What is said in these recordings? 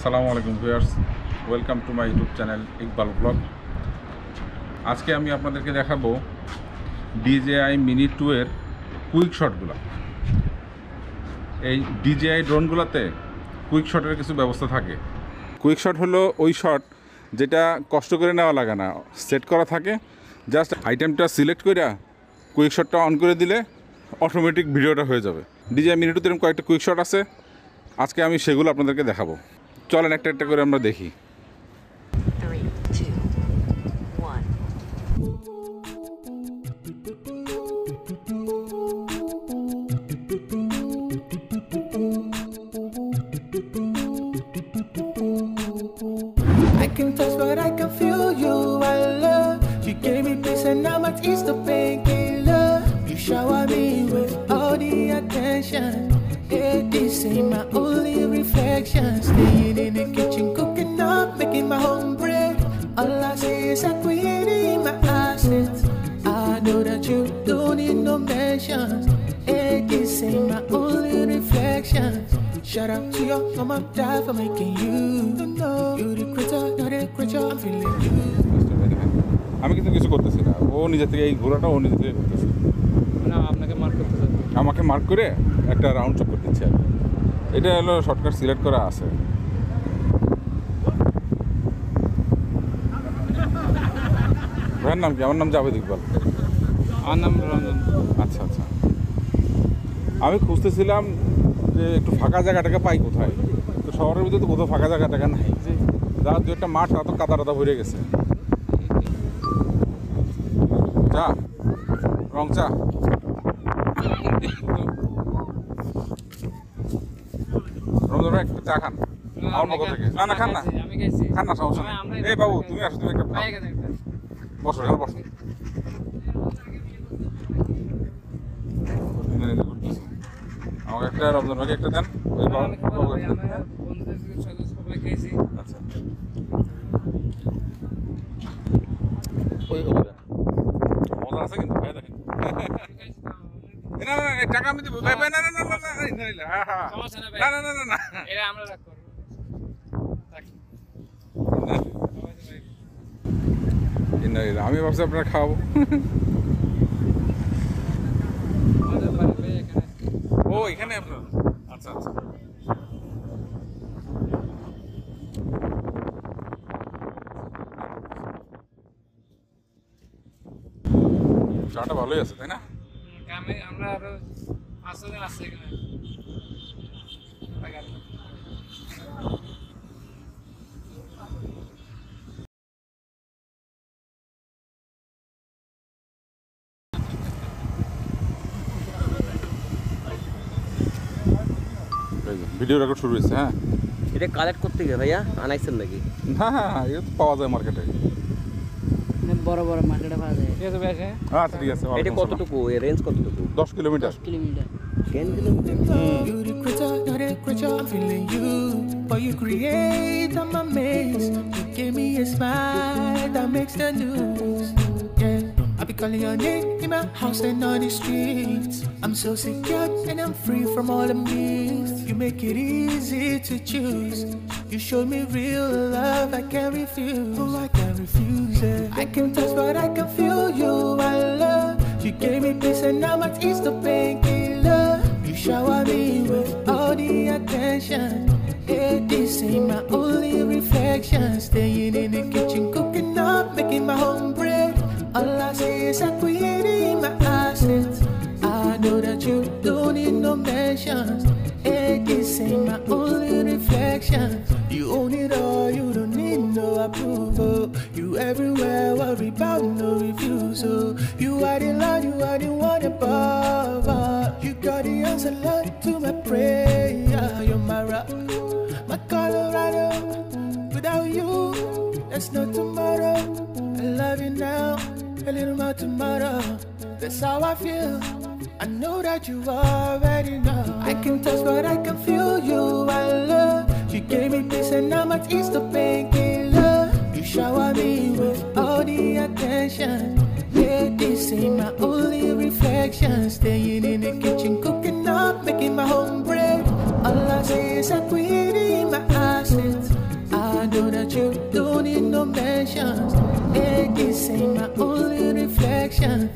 As-Salamu-Alaikum viewers, welcome to my YouTube channel Iqbal vlog. আজকে আমি আপনাদেরকে দেখাবো DJI Mini2 এর কুইক শটগুলো। এই DJI ড্রোনগুলোতে কুইক শটের কিছু ব্যবস্থা থাকে। কুইক শট হলো ওই শট যেটা কষ্ট করে নেওয়া লাগে না, সেট করা থাকে, জাস্ট আইটেমটা সিলেক্ট করে কুইক শটটা অন করে দিলে অটোমেটিক ভিডিওটা হয়ে যাবে। DJI Mini2 এরকম কয়েকটা কুইক শট আছে, আজকে আমি সেগুলো আপনাদেরকে দেখাবো। চলেন একটা একটা করে আমরা দেখি। I can touch but I can feel you, I love. You gave me peace and now much is the painkiller. You shower me with all the attention. Yeah, this ain't my only reflection. Staying in the kitchen, cooking up, making my home bread. All I see is I creating my assets. I know that you don't need no mentions. Yeah, this ain't my only reflection. Shout out to your mama, dad for making you. You the creator, you're the creature, I'm feeling you. আমি কিন্তু কিছু করতেছি না, ও নিজে থেকে এই ঘোরাটা ও নিজে থেকে করতেছে না, আপনাকে মার্ক করতে হবে। আমাকে মার্ক করে একটা রাউন্ড চক করে দিচ্ছে আর কি। এটা হলো শর্টকাট সিলেক্ট করা আছে। ভাইয়ের নাম কি? আমার নাম জাবেদ ইকবাল। আমার নাম রঞ্জন। আচ্ছা আচ্ছা, আমি খুঁজতেছিলাম যে একটু ফাঁকা জায়গাটাকে পাই কোথায়, তো শহরের ভিতরে তো কোথাও ফাঁকা জায়গাটাকে নাই। যা দু একটা মাঠ তা তো কাদা টাদা ভরে গেছে। চা, রং চা। রমজান ভাই একটু চা খান আমার পক্ষ থেকে। না না খান না, আমি খাইছি। খান না, সমস্যা নেই। এই বাবু তুমি আসো, তুমি একটা বসো, এখানে বসো। আমাকে একটা, রমজান ভাইকে একটা দেন। ওই বাবু আচ্ছা, ওই মজা আছে কিন্তু ভাই, দেখেন। না না না, টাকা আমি দেবো ভাই। না না না না না, হ্যাঁ হ্যাঁ, না না না না না, এটা আমরা রাখবো। আমি ভাবছি আপনারা খাওয়াবো। ও এখানে আপনার, আচ্ছা আচ্ছা। চাটা ভালোই আছে তাই না? আমরা আরো 5 দিন আসছে এখানে। ভিডিও রেকর্ড শুরু হয়েছে। হ্যাঁ, এটা কালেক্ট করতে গিয়ে ভাইয়া আনাইছেন নাকি? হ্যাঁ হ্যাঁ হ্যাঁ, এটা তো পাওয়া যায় মার্কেটে। বড় বড় মার্কেটে পাওয়া যায়। ঠিক আছে ভাই। আচ্ছা ঠিক আছে। এটা কতটুকু, এর রেঞ্জ কতটুকু? 10 kilometre. 10 kilometre. 10 kilometre. You the creator, you're the creature, I'm feeling you. What you create, I'm amazed. You give me a smile that makes the news. Yeah, I be calling your name in my house and on the streets. I'm so secure and I'm free from all the myths. You make it easy to choose. You show me real love, I can't refuse. Oh, I can't refuse it. I can touch but I can feel you, I love. You gave me peace and now much is the painkiller. You shower me with all the attention. Yeah, this ain't my only reflection. Staying in the kitchen, cooking up, making my home bread. All I see is I creating my assets. I know that you don't need no mentions. Yeah, this ain't my only reflection. You own it all, you don't need no approval. You everywhere, worry about no refusal. You are the Lord, you are the one above all. You got the answer, Lord, to my prayer. You're my rock, my Colorado. Without you, there's no tomorrow. I love you now, a little more tomorrow. That's how I feel. I know that you already know. I can touch but I can feel you, I love. You gave me peace and now much is the painkiller. You shower me with all the attention. Yeah, this ain't my only reflection. Staying in the kitchen, cooking up, making my home bread. All I see is I creating my assets. know that you don't need no mentions. Hey, this ain't my only reflection.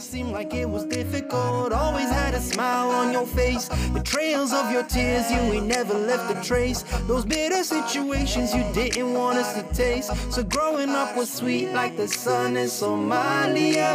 Seemed like it was difficult, always had a smile on your face. The trails of your tears, you ain't never left a trace. Those bitter situations you didn't want us to taste. So growing up was sweet like the sun in Somalia.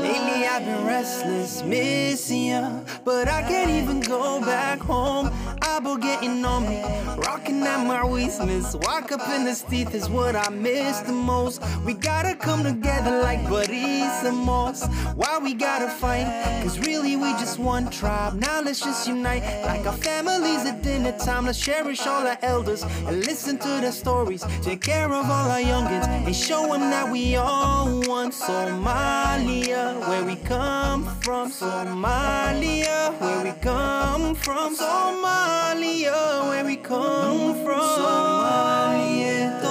Lately I've been restless, missing ya, but I can't even go back home. Abo getting on me, rocking at my waistness. Walk up in the street is what I miss the most. We gotta come together like buddies and moss. Why we gotta fight? Cause really we just one tribe. Now let's just unite like our families at dinner time. Let's cherish all our elders and listen to their stories. Take care of all our youngins and show them that we all one. Somalia, where we come from. Somalia, where we come from. Somalia, where we come from. Somalia,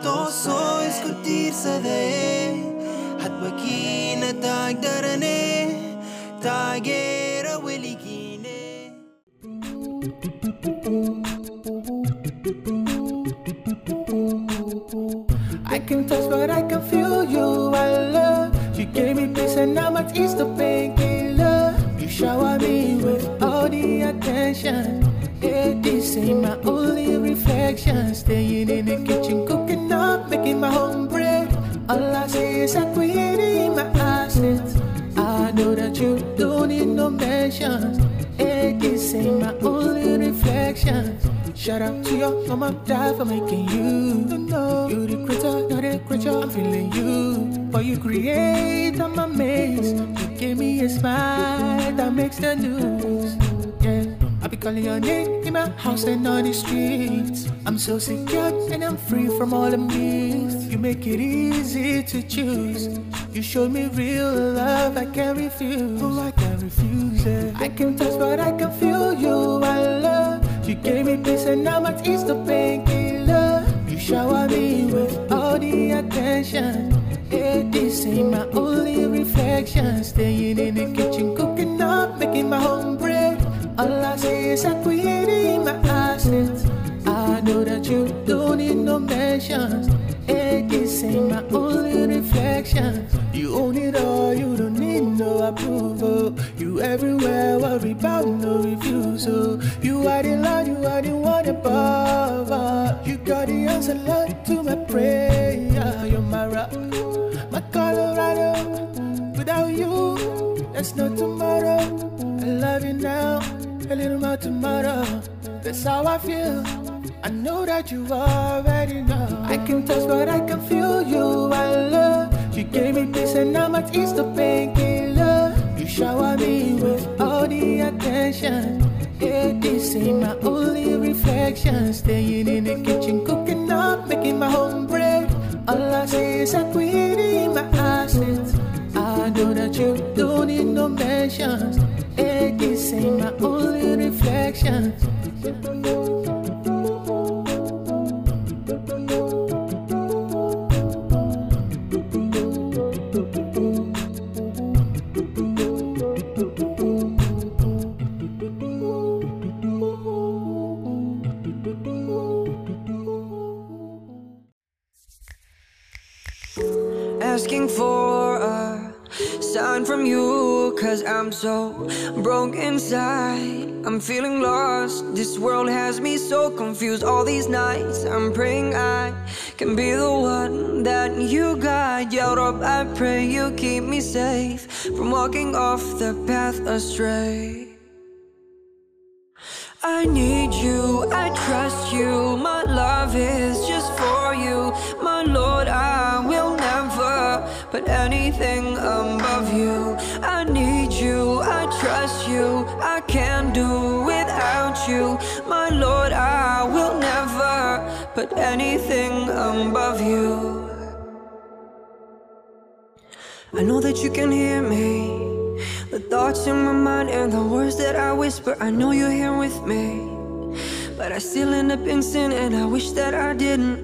toso escutirse de Hat bakina tagdarane tagera weligine. I can touch but I can feel you, I love. You gave me peace and now much is the painkiller. You shower me with all the attention. Yeah, this ain't my only reflection. Staying in the kitchen, cooking up, making my home bread. All I say is I created my assets. I know that you don't need no mentions. Hey, this ain't my only reflection. Shout out to your mama, dad for making you. You the creator, you're the creature. I'm feeling you. What you create, I'm amazed. You gave me a smile that makes the news. Yeah, I be calling your name in my house and on the streets. I'm so secure and I'm free from all the myths. You make it easy to choose. You showed me real love I can't refuse. Oh, I can't refuse it. I can touch but I can feel you, I love. You gave me peace and now much is the painkiller. You shower me with all the attention. Yeah, this ain't my only reflection. Staying in the kitchen, cooking up, making my home bread. All I say is I created my assets. I know that you don't need no mentions. Hey, this ain't my only reflection. You own it all, you don't need no approval. You everywhere, worry about no refusal. You are the Lord, you are the one above all. You got the answer, Lord, to my prayer. You're my rock, my Colorado. Without you, there's no tomorrow. I love you now, a little more tomorrow. That's how I feel. I know that you already know. I can touch but I can feel you, I love. You gave me peace and now much is the painkiller. You shower me with all the attention. Yeah, this ain't my only reflection. Staying in the kitchen, cooking up, making my home bread. All I say is I created my assets. I know that you don't need no mentions. Yeah, this ain't my only reflection. Asking for a sign from you, cause I'm so broke inside. I'm feeling lost, this world has me so confused. All these nights I'm praying I can be the one that you guide. Ya Rab, I pray you keep me safe from walking off the path astray. I need you, I trust you, my love is just for you. My Lord, I will never put anything above you. I need you, I trust you, I can't do without you. My Lord, I will never put anything above you. I know that you can hear me, the thoughts in my mind and the words that I whisper. I know you're here with me. but I still end up in sin, and I wish that I didn't.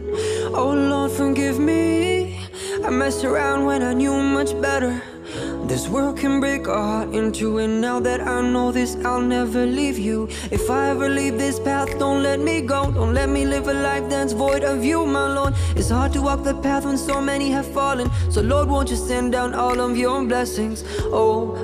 Oh Lord, forgive me. I messed around when I knew much better. This world can break a heart into it. Now that I know this, I'll never leave you. If I ever leave this path, don't let me go. Don't let me live a life that's void of you, my Lord. It's hard to walk the path when so many have fallen. So Lord, won't you send down all of your blessings? Oh,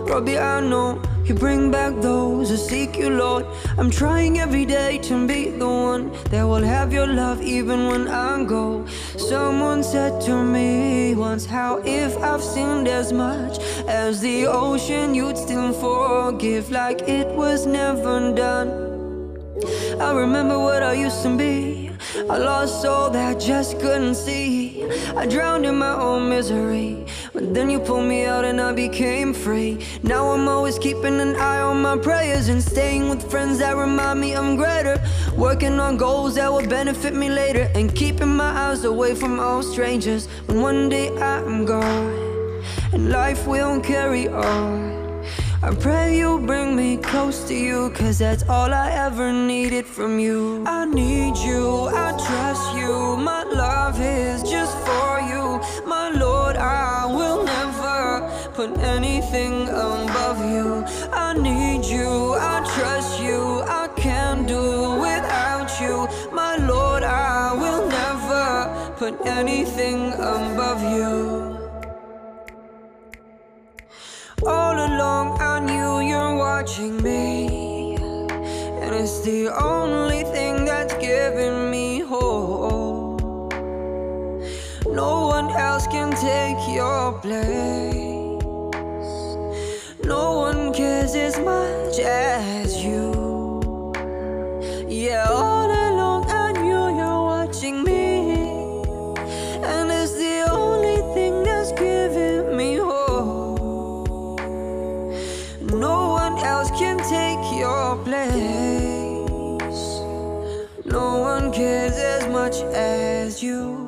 Rabbi, I know you bring back those who seek you, Lord. I'm trying every day to be the one that will have your love even when I go. Someone said to me once, how if I've sinned as much as the ocean, you'd still forgive like it was never done. I remember what I used to be, a lost soul that just couldn't see. I drowned in my own misery, but then you pulled me out and I became free. Now I'm always keeping an eye on my prayers and staying with friends that remind me I'm greater, working on goals that will benefit me later, and keeping my eyes away from all strangers. When one day I'm gone and life will carry on, I pray you bring me close to you, 'cause that's all I ever needed from you. I need you, I trust you, my love is just for you. My Lord, I will never put anything above you. I need you, I trust you, I can't do without you. My Lord, I will never put anything above you. All along I knew you're watching me, and it's the only thing that's giving me hope. No one else can take your place. No one cares as much as you. Yeah, all along I knew you're watching me, and it's the only thing that's giving me hope. No one else can take your place. No one cares as much as you.